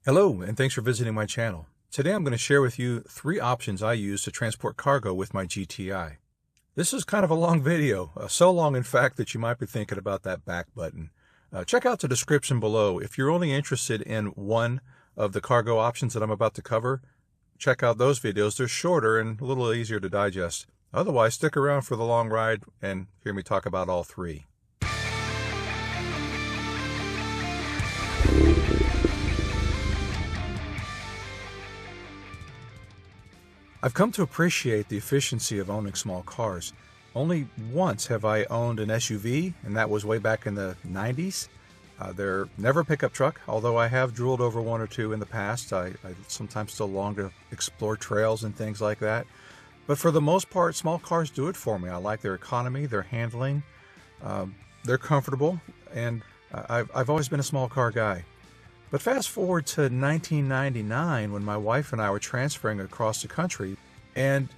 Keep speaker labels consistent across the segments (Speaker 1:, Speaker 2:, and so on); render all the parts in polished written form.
Speaker 1: Hello, and thanks for visiting my channel. Today I'm going to share with you 3 options I use to transport cargo with my GTI. This is kind of a long video, so long in fact that you might be thinking about that back button. Check out the description below. If you're only interested in one of the cargo options that I'm about to cover, check out those videos. They're shorter and a little easier to digest. Otherwise, stick around for the long ride and hear me talk about all 3. I've come to appreciate the efficiency of owning small cars. Only once have I owned an SUV, and that was way back in the 90s. They're never a pickup truck, although I have drooled over one or two in the past. I sometimes still long to explore trails and things like that. But for the most part, small cars do it for me. I like their economy, their handling, they're comfortable, and I've always been a small car guy. But fast forward to 1999 when my wife and I were transferring across the country, and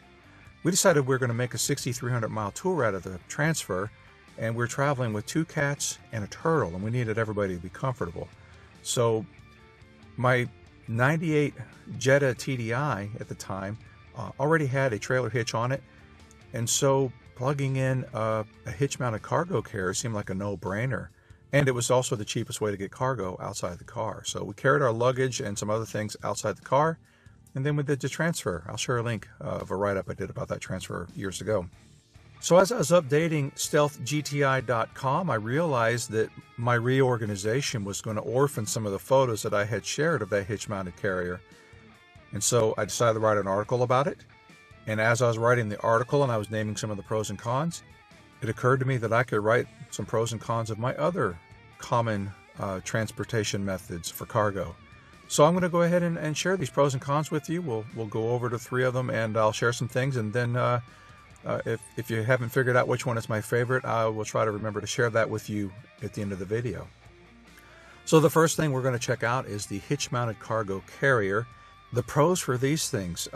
Speaker 1: we decided we were going to make a 6,300 mile tour out of the transfer, and we're traveling with 2 cats and a turtle, and we needed everybody to be comfortable. So my 98 Jetta TDI at the time already had a trailer hitch on it, and so plugging in a hitch-mounted cargo carrier seemed like a no-brainer. And it was also the cheapest way to get cargo outside the car. So we carried our luggage and some other things outside the car, and then we did the transfer. I'll share a link of a write-up I did about that transfer years ago. So as I was updating StealthGTI.com, I realized that my reorganization was going to orphan some of the photos that I had shared of that hitch-mounted carrier. And so I decided to write an article about it. And as I was writing the article and I was naming some of the pros and cons, it occurred to me that I could write some pros and cons of my other common transportation methods for cargo. So I'm going to go ahead and share these pros and cons with you. We'll go over to 3 of them, and I'll share some things, and then if you haven't figured out which one is my favorite, I will try to remember to share that with you at the end of the video. So the first thing we're going to check out is the hitch-mounted cargo carrier. The pros for these things,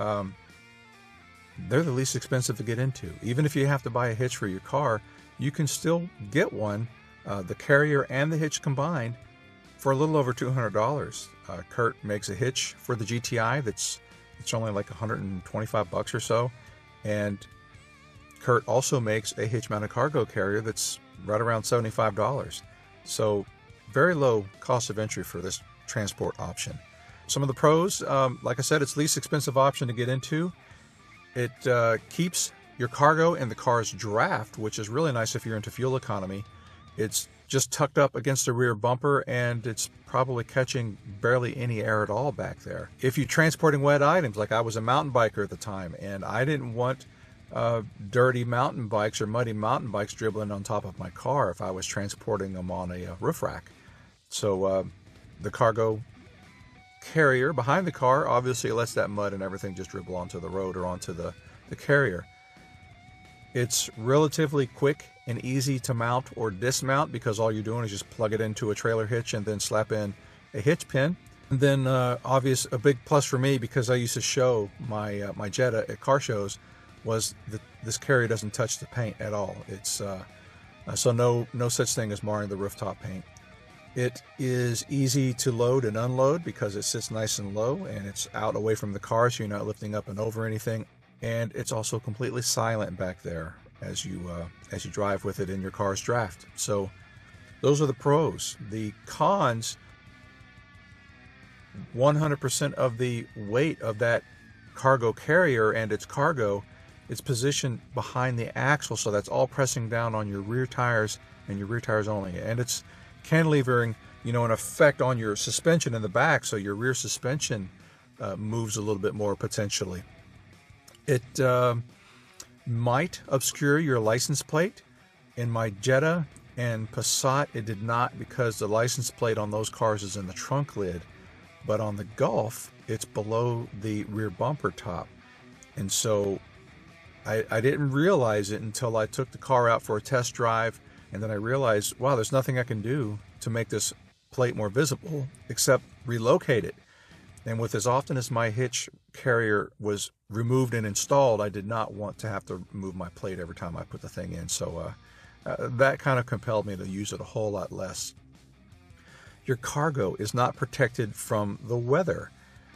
Speaker 1: they're the least expensive to get into. Even if you have to buy a hitch for your car, you can still get one, the carrier and the hitch combined, for a little over $200. Kurt makes a hitch for the GTI it's only like 125 bucks or so, and Kurt also makes a hitch-mounted cargo carrier that's right around $75. So very low cost of entry for this transport option. Some of the pros, like I said, it's the least expensive option to get into. It keeps your cargo in the car's draft, which is really nice if you're into fuel economy. It's just tucked up against the rear bumper, and it's probably catching barely any air at all back there. If you're transporting wet items, like I was a mountain biker at the time, and I didn't want dirty mountain bikes or muddy mountain bikes dribbling on top of my car if I was transporting them on a roof rack. So the cargo carrier behind the car obviously lets that mud and everything just dribble onto the road or onto the carrier. It's relatively quick and easy to mount or dismount because all you're doing is just plug it into a trailer hitch and then slap in a hitch pin. And then a big plus for me, because I used to show my my Jetta at car shows, was that this carrier doesn't touch the paint at all. It's so no such thing as marring the rooftop paint. It is easy to load and unload because it sits nice and low and it's out away from the car, so you're not lifting up and over anything. And it's also completely silent back there as you drive with it in your car's draft. So those are the pros. The cons: 100% of the weight of that cargo carrier and its cargo is positioned behind the axle, so that's all pressing down on your rear tires and your rear tires only. And it's cantilevering, an effect on your suspension in the back, so your rear suspension moves a little bit more potentially. It might obscure your license plate. In my Jetta and Passat, it did not, because the license plate on those cars is in the trunk lid, but on the Golf, it's below the rear bumper top. And so I didn't realize it until I took the car out for a test drive, and then I realized, wow, there's nothing I can do to make this plate more visible except relocate it. And with as often as my hitch carrier was removed and installed, I did not want to have to move my plate every time I put the thing in. So that kind of compelled me to use it a whole lot less. your cargo is not protected from the weather.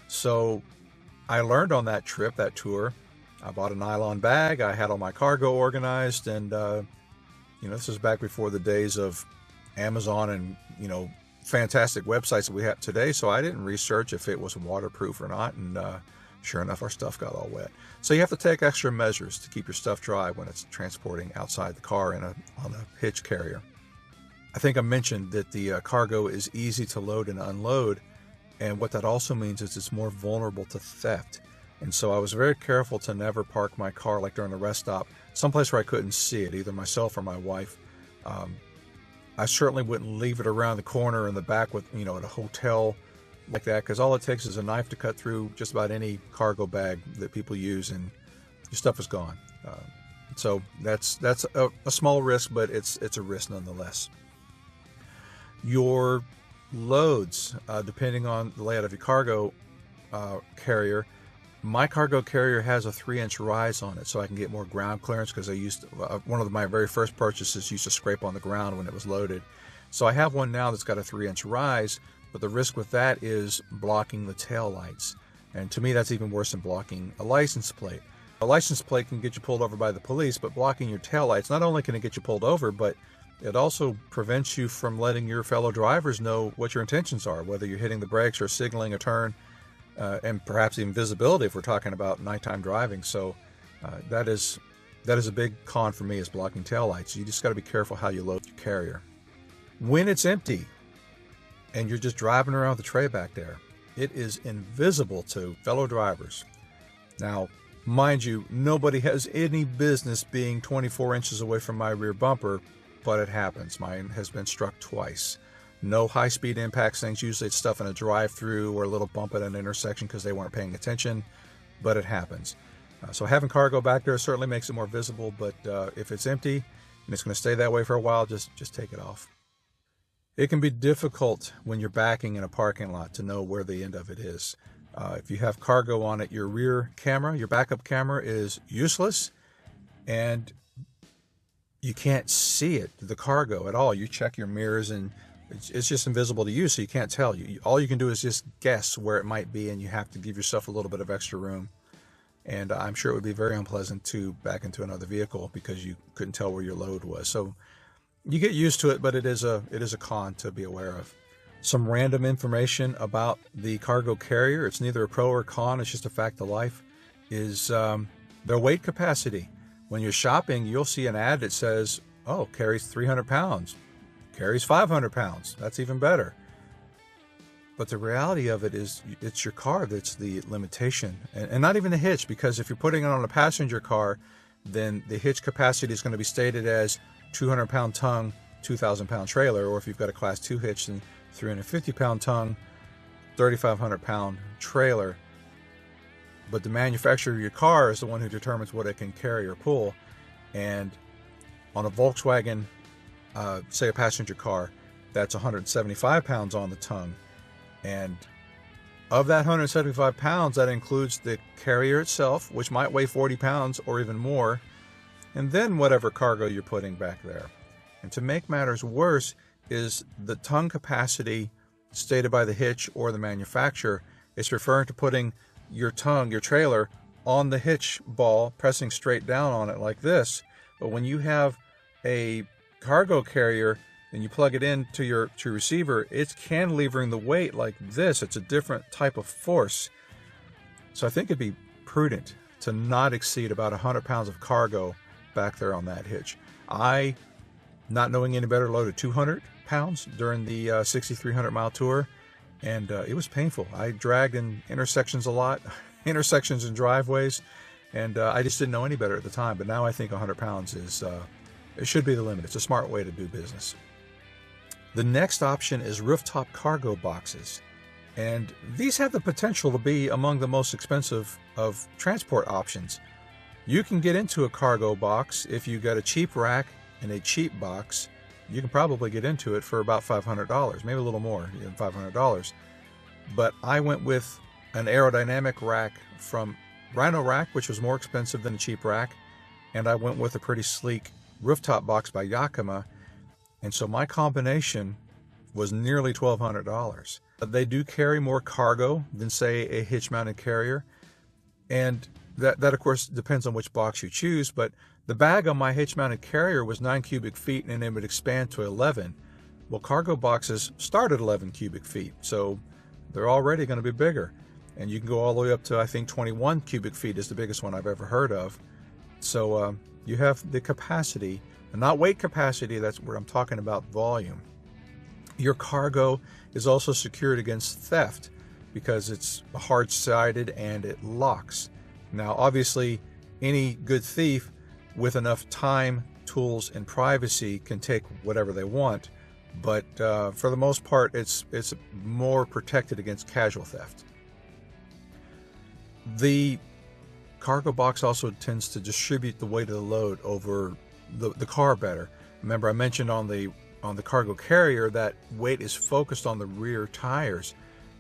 Speaker 1: So I learned on that trip, that tour. I bought a nylon bag. I had all my cargo organized, and this is back before the days of Amazon and fantastic websites that we have today. So I didn't research if it was waterproof or not, and sure enough, our stuff got all wet. So you have to take extra measures to keep your stuff dry when it's transporting outside the car on a hitch carrier. I think I mentioned that the cargo is easy to load and unload, and what that also means is it's more vulnerable to theft. And so I was very careful to never park my car, like during the rest stop, someplace where I couldn't see it, either myself or my wife. I certainly wouldn't leave it around the corner in the back with, at a hotel like that, because all it takes is a knife to cut through just about any cargo bag that people use, and your stuff is gone. So that's a small risk, but it's a risk nonetheless. Your loads, depending on the layout of your cargo carrier. My cargo carrier has a 3-inch rise on it, so I can get more ground clearance, because I used one of my very first purchases used to scrape on the ground when it was loaded. So I have one now that's got a 3-inch rise, but the risk with that is blocking the tail lights. And to me, that's even worse than blocking a license plate. A license plate can get you pulled over by the police, but blocking your tail lights, not only can it get you pulled over, but it also prevents you from letting your fellow drivers know what your intentions are, whether you're hitting the brakes or signaling a turn. And perhaps even visibility if we're talking about nighttime driving. So that is a big con for me, is blocking taillights. You just got to be careful how you load your carrier. When it's empty and you're just driving around with the tray back there, it is invisible to fellow drivers. Now, mind you, nobody has any business being 24 inches away from my rear bumper, but it happens. Mine has been struck twice. No high-speed impacts things. Usually it's stuff in a drive-through or a little bump at an intersection because they weren't paying attention, but it happens. So having cargo back there certainly makes it more visible, but if it's empty and it's going to stay that way for a while, just take it off. It can be difficult when you're backing in a parking lot to know where the end of it is. If you have cargo on it, your rear camera, your backup camera, is useless, and you can't see it, the cargo, at all. You check your mirrors and it's just invisible to you, so you can't tell. All you can do is just guess where it might be, and you have to give yourself a little bit of extra room. And I'm sure it would be very unpleasant to back into another vehicle because you couldn't tell where your load was. So you get used to it, but it is a con to be aware of. Some random information about the cargo carrier, it's neither a pro or con, it's just a fact of life, is their weight capacity. When you're shopping, you'll see an ad that says, oh, carries 300 pounds. Carries 500 pounds. That's even better. But the reality of it is it's your car that's the limitation, and not even the hitch, because if you're putting it on a passenger car, then the hitch capacity is going to be stated as 200-pound tongue, 2,000-pound trailer, or if you've got a Class 2 hitch, then 350-pound tongue, 3,500-pound trailer. But the manufacturer of your car is the one who determines what it can carry or pull. And on a Volkswagen, say a passenger car, that's 175 pounds on the tongue. And of that 175 pounds, that includes the carrier itself, which might weigh 40 pounds or even more, and then whatever cargo you're putting back there. And to make matters worse is the tongue capacity stated by the hitch or the manufacturer is referring to putting your tongue, your trailer, on the hitch ball, pressing straight down on it like this. But when you have a cargo carrier and you plug it into your receiver, it's cantilevering the weight like this. It's a different type of force. So I think it'd be prudent to not exceed about 100 pounds of cargo back there on that hitch. I, not knowing any better, loaded 200 pounds during the 6,300 mile tour, and it was painful. I dragged in intersections a lot, intersections and driveways, and I just didn't know any better at the time. But now I think 100 pounds is it should be the limit. It's a smart way to do business. The next option is rooftop cargo boxes. And these have the potential to be among the most expensive of transport options. You can get into a cargo box if you got a cheap rack and a cheap box. You can probably get into it for about $500, maybe a little more than $500. But I went with an aerodynamic rack from Rhino Rack, which was more expensive than a cheap rack. And I went with a pretty sleek rooftop box by Yakima. And so my combination was nearly $1,200. They do carry more cargo than, say, a hitch-mounted carrier, and that of course depends on which box you choose, but the bag on my hitch-mounted carrier was 9 cubic feet and it would expand to 11. Well, cargo boxes start at 11 cubic feet, so they're already going to be bigger. And you can go all the way up to, I think, 21 cubic feet is the biggest one I've ever heard of. So you have the capacity, not weight capacity, that's where I'm talking about volume. Your cargo is also secured against theft because it's hard-sided and it locks. Now, obviously, any good thief with enough time, tools, and privacy can take whatever they want, but for the most part, it's more protected against casual theft. The cargo box also tends to distribute the weight of the load over the car better. Remember, I mentioned on the cargo carrier that weight is focused on the rear tires,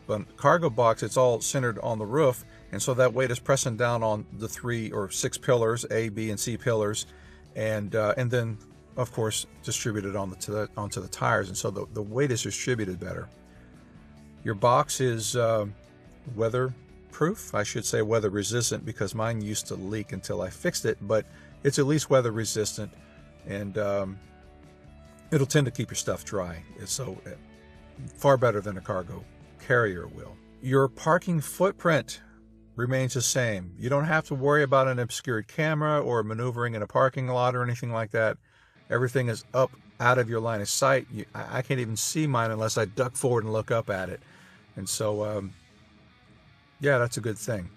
Speaker 1: but cargo box, it's all centered on the roof, and so that weight is pressing down on the 3 or 6 pillars, A, B, and C pillars, and then of course distributed onto the tires, and so the weight is distributed better. Your box is weatherproof, I should say weather resistant, because mine used to leak until I fixed it, but it's at least weather resistant, and it'll tend to keep your stuff dry. It's so far better than a cargo carrier will. Your parking footprint remains the same. You don't have to worry about an obscured camera or maneuvering in a parking lot or anything like that. Everything is up out of your line of sight. I can't even see mine unless I duck forward and look up at it. And so, yeah, that's a good thing.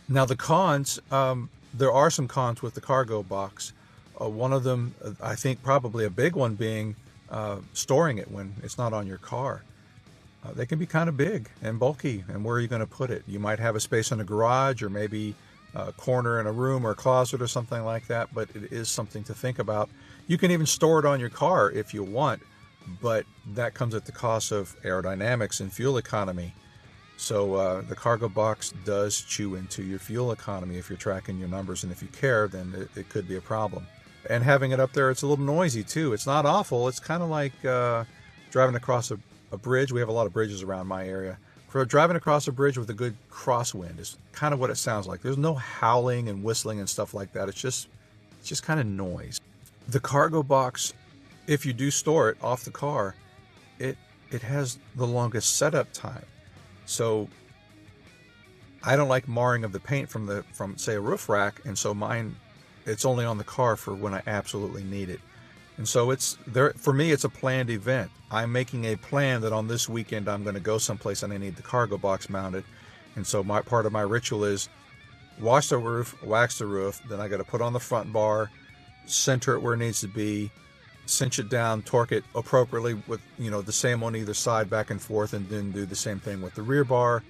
Speaker 1: Now the cons, there are some cons with the cargo box. One of them, I think probably a big one, being storing it when it's not on your car. They can be kind of big and bulky, and where are you going to put it? You might have a space in a garage, or maybe a corner in a room or a closet or something like that, but it is something to think about. You can even store it on your car if you want, but that comes at the cost of aerodynamics and fuel economy. So the cargo box does chew into your fuel economy if you're tracking your numbers, and if you care, then it could be a problem. And having it up there, it's a little noisy too. It's not awful. It's kind of like driving across a bridge. We have a lot of bridges around my area. For driving across a bridge with a good crosswind is kind of what it sounds like. There's no howling and whistling and stuff like that. It's just kind of noise. The cargo box, if you do store it off the car, it has the longest setup time. So I don't like marring of the paint from say a roof rack, and so mine, it's only on the car for when I absolutely need it. And so it's there for me. It's a planned event. I'm making a plan that on this weekend I'm going to go someplace and I need the cargo box mounted. And so part of my ritual is wash the roof, wax the roof. Then I got to put on the front bar, center it where it needs to be, cinch it down, torque it appropriately with the same on either side, back and forth, and then do the same thing with the rear bar.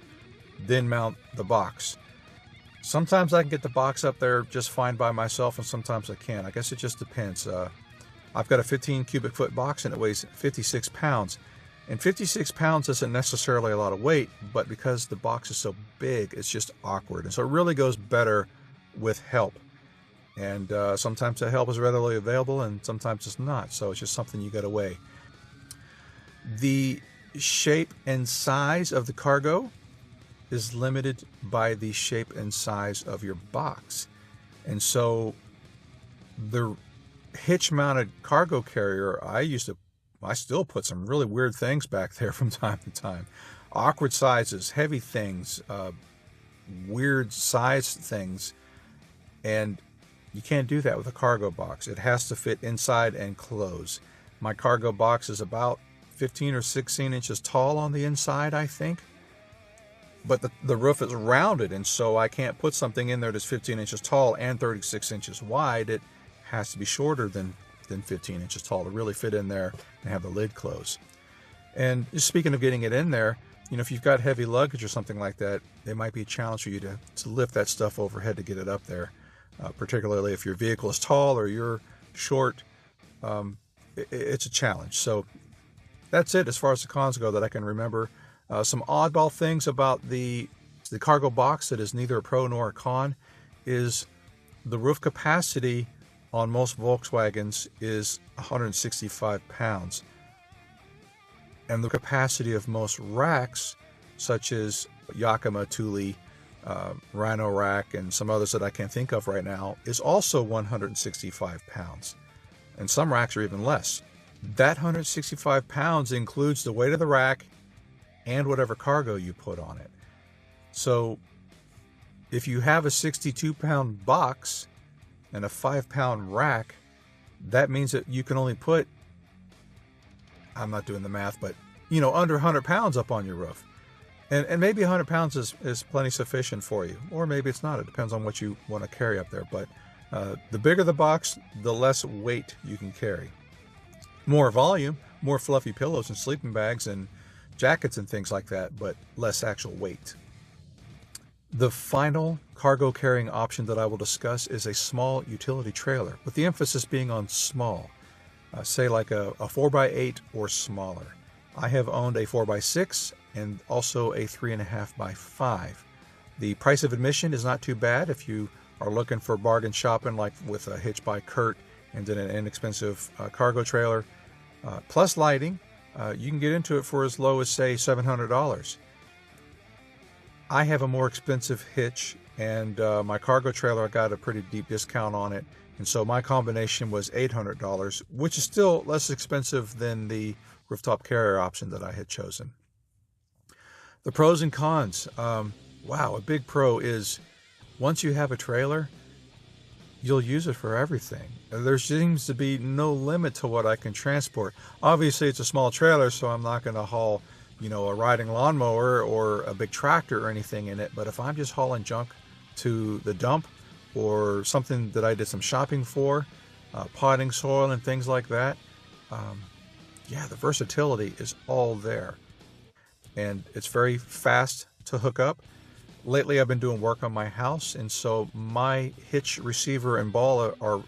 Speaker 1: Then mount the box. Sometimes I can get the box up there just fine by myself, and sometimes I can't. I guess it just depends. I've got a 15 cubic foot box and it weighs 56 pounds. And 56 pounds isn't necessarily a lot of weight, but because the box is so big, it's just awkward. And so it really goes better with help. And sometimes the help is readily available and sometimes it's not. So it's just something you got to weigh. The shape and size of the cargo is limited by the shape and size of your box. And so the hitch-mounted cargo carrier, I still put some really weird things back there from time to time. Awkward sizes, heavy things, weird sized things, and you can't do that with a cargo box. It has to fit inside and close. My cargo box is about 15 or 16 inches tall on the inside, I think. But the roof is rounded, and so I can't put something in there that's 15 inches tall and 36 inches wide. It has to be shorter than 15 inches tall to really fit in there and have the lid close. And just speaking of getting it in there, if you've got heavy luggage or something like that, it might be a challenge for you to lift that stuff overhead to get it up there, particularly if your vehicle is tall or you're short. It's a challenge. So that's it as far as the cons go that I can remember. Some oddball things about the cargo box that is neither a pro nor a con is the roof capacity on most Volkswagens is 165 pounds. And the capacity of most racks, such as Yakima, Thule, Rhino rack, and some others that I can't think of right now, is also 165 pounds. And some racks are even less. That 165 pounds includes the weight of the rack and whatever cargo you put on it. So if you have a 62-pound box and a 5-pound rack, that means that you can only put, I'm not doing the math, but under 100 pounds up on your roof. And maybe 100 pounds is plenty sufficient for you, or maybe it's not. It depends on what you want to carry up there. But the bigger the box, the less weight you can carry. More volume, more fluffy pillows and sleeping bags and jackets and things like that, but less actual weight. The final cargo carrying option that I will discuss is a small utility trailer, with the emphasis being on small, say like a 4x8 or smaller. I have owned a 4x6 and also a 3.5x5. The price of admission is not too bad if you are looking for bargain shopping, like with a hitch by Kurt and then an inexpensive cargo trailer. Plus lighting, you can get into it for as low as, say, $700. I have a more expensive hitch, and my cargo trailer, I got a pretty deep discount on it, and so my combination was $800, which is still less expensive than the rooftop carrier option that I had chosen. The pros and cons. Wow, a big pro is once you have a trailer, you'll use it for everything. There seems to be no limit to what I can transport. Obviously, it's a small trailer, so I'm not going to haul, a riding lawnmower or a big tractor or anything in it. But if I'm just hauling junk to the dump or something that I did some shopping for, potting soil and things like that, the versatility is all there. And it's very fast to hook up. Lately, I've been doing work on my house, and so my hitch receiver and ball are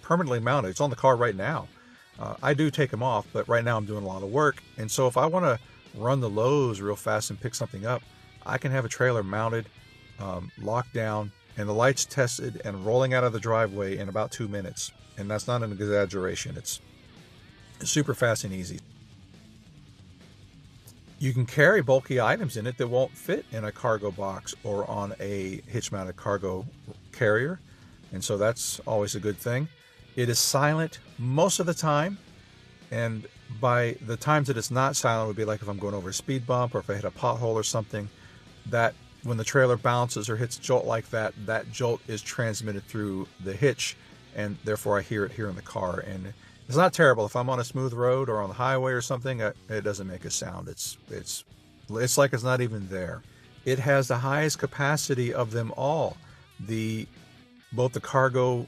Speaker 1: permanently mounted. It's on the car right now. I do take them off, but right now I'm doing a lot of work. And so if I want to run the lows real fast and pick something up, I can have a trailer mounted, locked down, and the lights tested and rolling out of the driveway in about 2 minutes. And that's not an exaggeration. It's super fast and easy. You can carry bulky items in it that won't fit in a cargo box or on a hitch-mounted cargo carrier, and so that's always a good thing. It is silent most of the time, and by the times that it's not silent would be like if I'm going over a speed bump or if I hit a pothole or something, that when the trailer bounces or hits a jolt like that, that jolt is transmitted through the hitch, and therefore I hear it here in the car. And it's not terrible. If I'm on a smooth road or on the highway or something, it doesn't make a sound. It's like it's not even there. It has the highest capacity of them all. Both the cargo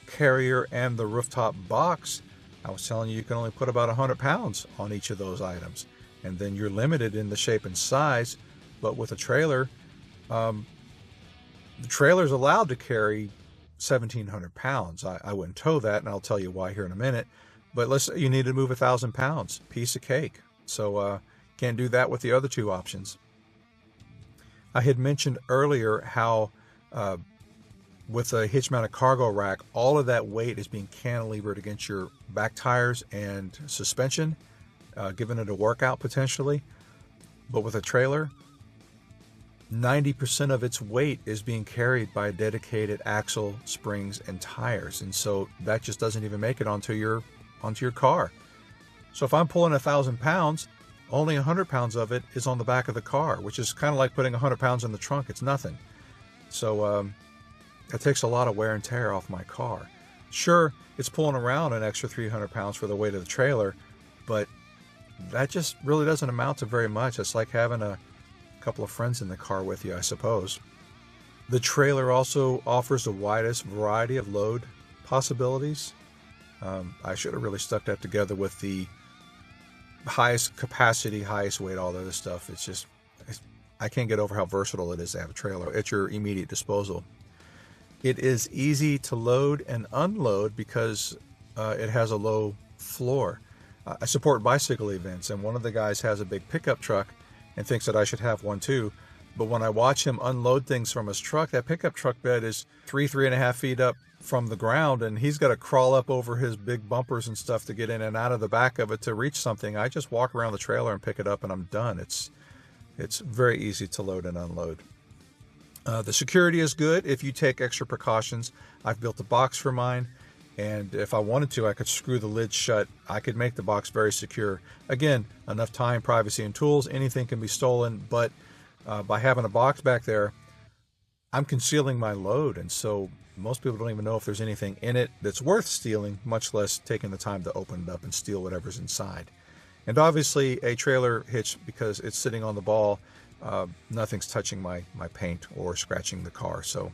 Speaker 1: carrier and the rooftop box, I was telling you can only put about 100 pounds on each of those items. And then you're limited in the shape and size. But with a trailer, the trailer's allowed to carry 1,700 pounds. I wouldn't tow that, and I'll tell you why here in a minute. But let's say you need to move 1,000 pounds, piece of cake. So can't do that with the other two options. I had mentioned earlier how with a hitch-mounted cargo rack, all of that weight is being cantilevered against your back tires and suspension, giving it a workout potentially. But with a trailer, 90% of its weight is being carried by dedicated axle, springs, and tires, and so that just doesn't even make it onto your car. So if I'm pulling 1,000 pounds, only 100 pounds of it is on the back of the car, which is kind of like putting 100 pounds in the trunk. It's nothing. So it takes a lot of wear and tear off my car. Sure, it's pulling around an extra 300 pounds for the weight of the trailer, but that just really doesn't amount to very much. It's like having a couple of friends in the car with you, I suppose. The trailer also offers the widest variety of load possibilities. I should have really stuck that together with the highest capacity, highest weight, all the other stuff. I can't get over how versatile it is to have a trailer at your immediate disposal. It is easy to load and unload because it has a low floor. I support bicycle events, and one of the guys has a big pickup truck and thinks that I should have one too. But when I watch him unload things from his truck, that pickup truck bed is 3.5 feet up from the ground, and he's got to crawl up over his big bumpers and stuff to get in and out of the back of it to reach something. I just walk around the trailer and pick it up, and I'm done. It's very easy to load and unload. The security is good if you take extra precautions. I've built a box for mine, and if I wanted to, I could screw the lid shut. I could make the box very secure. Again, enough time, privacy, and tools. Anything can be stolen, but by having a box back there, I'm concealing my load, and so most people don't even know if there's anything in it that's worth stealing, much less taking the time to open it up and steal whatever's inside. And obviously a trailer hitch, because it's sitting on the ball, nothing's touching my paint or scratching the car. So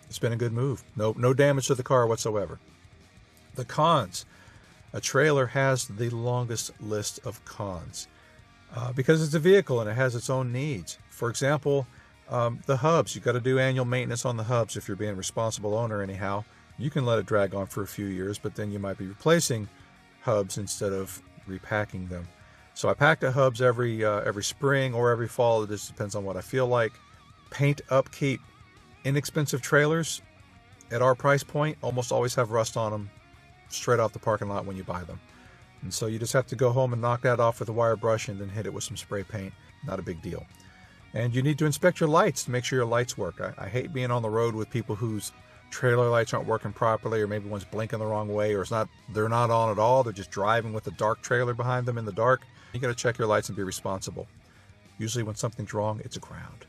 Speaker 1: it's been a good move. No damage to the car whatsoever. The cons. A trailer has the longest list of cons because it's a vehicle and it has its own needs. For example, the hubs. You've got to do annual maintenance on the hubs if you're being a responsible owner anyhow. You can let it drag on for a few years, but then you might be replacing hubs instead of repacking them. So I pack the hubs every spring or every fall. It just depends on what I feel like. Paint, upkeep. Inexpensive trailers at our price point almost always have rust on them straight off the parking lot when you buy them. And so you just have to go home and knock that off with a wire brush and then hit it with some spray paint. Not a big deal. And you need to inspect your lights to make sure your lights work. I hate being on the road with people whose trailer lights aren't working properly, or maybe one's blinking the wrong way, or they're not on at all. They're just driving with a dark trailer behind them in the dark. You got to check your lights and be responsible. Usually when something's wrong, it's aground.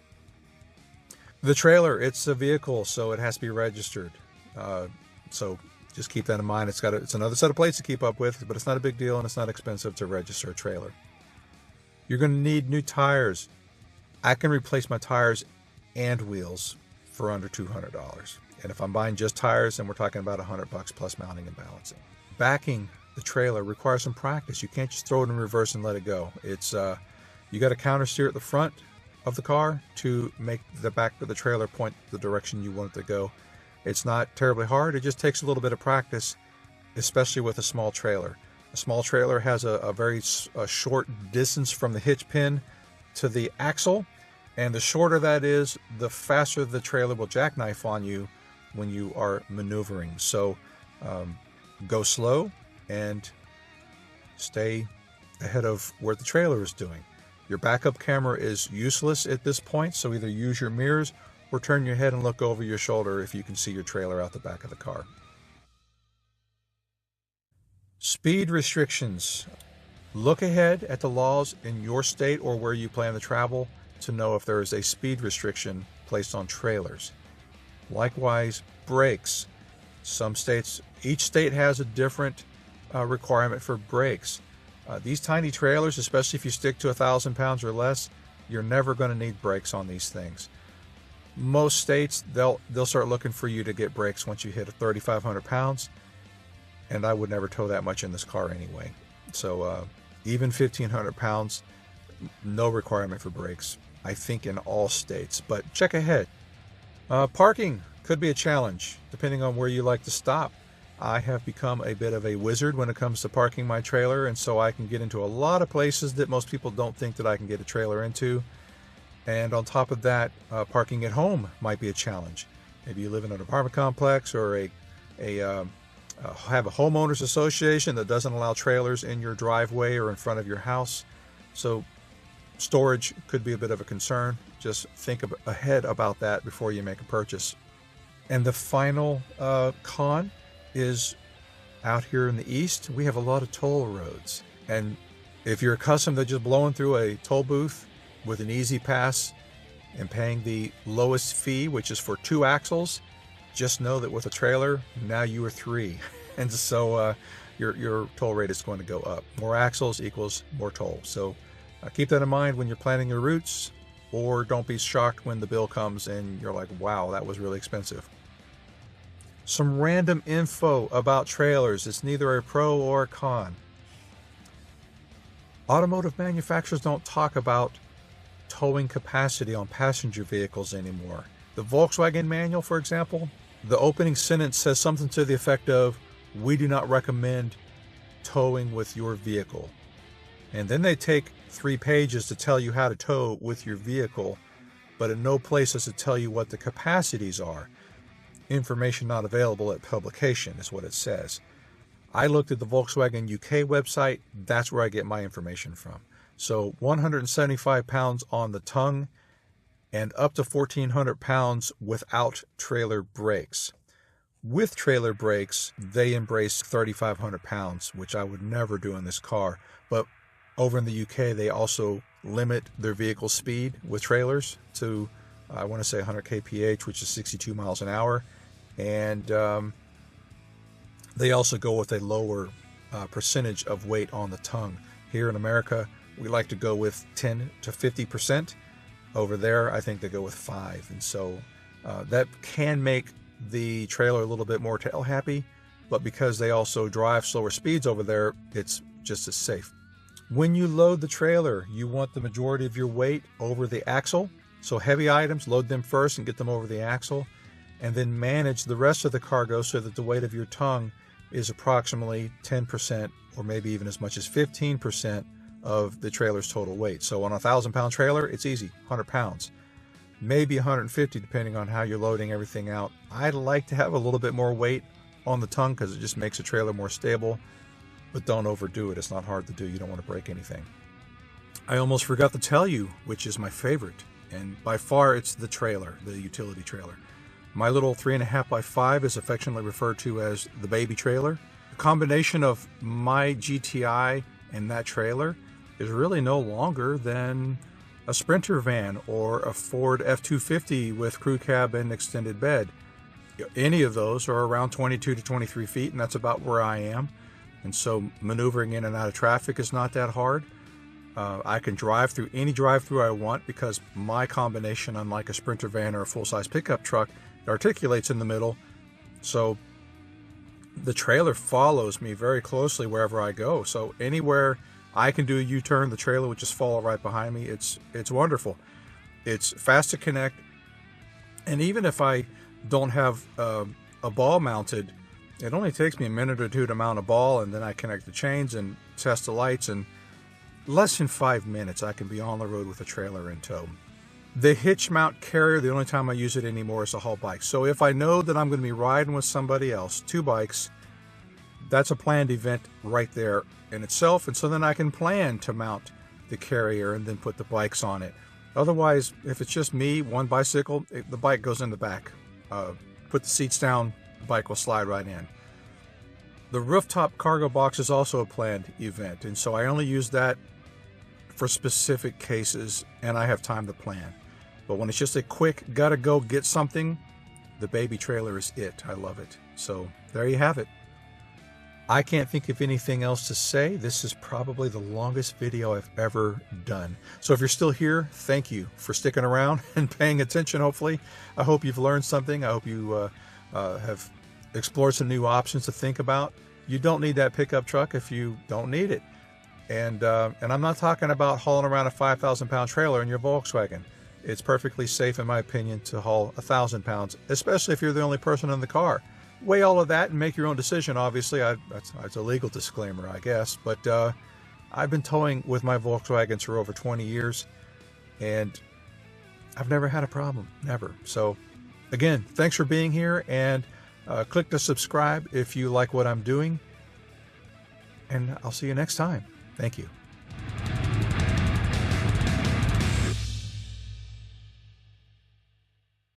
Speaker 1: The trailer, it's a vehicle, so it has to be registered. So just keep that in mind. It's another set of plates to keep up with, but it's not a big deal and it's not expensive to register a trailer. You're going to need new tires. I can replace my tires and wheels for under $200. And if I'm buying just tires, then we're talking about $100 plus mounting and balancing. Backing the trailer requires some practice. You can't just throw it in reverse and let it go. You got to counter steer at the front of the car to make the back of the trailer point the direction you want it to go. It's not terribly hard. It just takes a little bit of practice, especially with a small trailer. A small trailer has a very short distance from the hitch pin to the axle, and the shorter that is, the faster the trailer will jackknife on you when you are maneuvering. So go slow and stay ahead of where the trailer is doing. Your backup camera is useless at this point, so either use your mirrors or turn your head and look over your shoulder if you can see your trailer out the back of the car. Speed restrictions. Look ahead at the laws in your state or where you plan to travel to know if there is a speed restriction placed on trailers. Likewise, brakes. Each state has a different requirement for brakes. These tiny trailers, especially if you stick to 1,000 pounds or less, you're never going to need brakes on these things. Most states, they'll start looking for you to get brakes once you hit 3,500 pounds, and I would never tow that much in this car anyway. So even 1,500 pounds, no requirement for brakes, I think, in all states. But check ahead. Parking could be a challenge, depending on where you like to stop. I have become a bit of a wizard when it comes to parking my trailer, and so I can get into a lot of places that most people don't think that I can get a trailer into. And on top of that, parking at home might be a challenge. Maybe you live in an apartment complex or have a homeowners association that doesn't allow trailers in your driveway or in front of your house. So storage could be a bit of a concern. Just think ahead about that before you make a purchase. And the final con is out here in the east, we have a lot of toll roads. And if you're accustomed to just blowing through a toll booth with an easy pass and paying the lowest fee, which is for 2 axles, just know that with a trailer, now you are 3. And so your toll rate is going to go up. More axles equals more toll. So keep that in mind when you're planning your routes, or don't be shocked when the bill comes and you're like, wow, that was really expensive. Some random info about trailers. It's neither a pro or a con. Automotive manufacturers don't talk about towing capacity on passenger vehicles anymore. The Volkswagen manual, for example, the opening sentence says something to the effect of, "We do not recommend towing with your vehicle." And then they take 3 pages to tell you how to tow with your vehicle, but in no place does it tell you what the capacities are. Information not available at publication is what it says. I looked at the Volkswagen UK website. That's where I get my information from. So 175 pounds on the tongue and up to 1,400 pounds without trailer brakes. With trailer brakes, they embrace 3,500 pounds, which I would never do in this car. But over in the UK, they also limit their vehicle speed with trailers to, I want to say 100 kph, which is 62 miles an hour. And they also go with a lower percentage of weight on the tongue. Here in America, we like to go with 10 to 50%. Over there, I think they go with 5. And so that can make the trailer a little bit more tail happy, but because they also drive slower speeds over there, it's just as safe. When you load the trailer, you want the majority of your weight over the axle. So heavy items, load them first and get them over the axle, and then manage the rest of the cargo so that the weight of your tongue is approximately 10% or maybe even as much as 15% of the trailer's total weight. So on a 1,000-pound trailer, it's easy, 100 pounds. Maybe 150 depending on how you're loading everything out. I'd like to have a little bit more weight on the tongue because it just makes the trailer more stable, but don't overdo it. It's not hard to do. You don't want to break anything. I almost forgot to tell you which is my favorite, and by far it's the trailer, the utility trailer. My little 3.5x5 is affectionately referred to as the baby trailer. The combination of my GTI and that trailer is really no longer than a Sprinter van or a Ford F-250 with crew cab and extended bed. Any of those are around 22 to 23 feet, and that's about where I am. And so maneuvering in and out of traffic is not that hard. I can drive through any drive-through I want because my combination, unlike a Sprinter van or a full-size pickup truck, articulates in the middle. So the trailer follows me very closely wherever I go. So anywhere I can do a U-turn, the trailer would just follow right behind me. It's wonderful. It's fast to connect. And even if I don't have a ball mounted, it only takes me a minute or two to mount a ball, and then I connect the chains and test the lights, and less than 5 minutes I can be on the road with a trailer in tow. The hitch mount carrier, the only time I use it anymore is to haul bikes. So if I know that I'm going to be riding with somebody else, 2 bikes, that's a planned event right there in itself, and so then I can plan to mount the carrier and then put the bikes on it. Otherwise, if it's just me, 1 bicycle, the bike goes in the back. Put the seats down, the bike will slide right in. The rooftop cargo box is also a planned event, and so I only use that for specific cases, and I have time to plan. But when it's just a quick, gotta go get something, the baby trailer is it. I love it. So there you have it. I can't think of anything else to say. This is probably the longest video I've ever done. So if you're still here, thank you for sticking around and paying attention, hopefully. I hope you've learned something. I hope you have explored some new options to think about. You don't need that pickup truck if you don't need it. And I'm not talking about hauling around a 5,000-pound trailer in your Volkswagen. It's perfectly safe, in my opinion, to haul 1,000 pounds, especially if you're the only person in the car. Weigh all of that and make your own decision. Obviously, that's a legal disclaimer, I guess. But I've been towing with my Volkswagens for over 20 years, and I've never had a problem, never. So, again, thanks for being here, and click to subscribe if you like what I'm doing, and I'll see you next time. Thank you.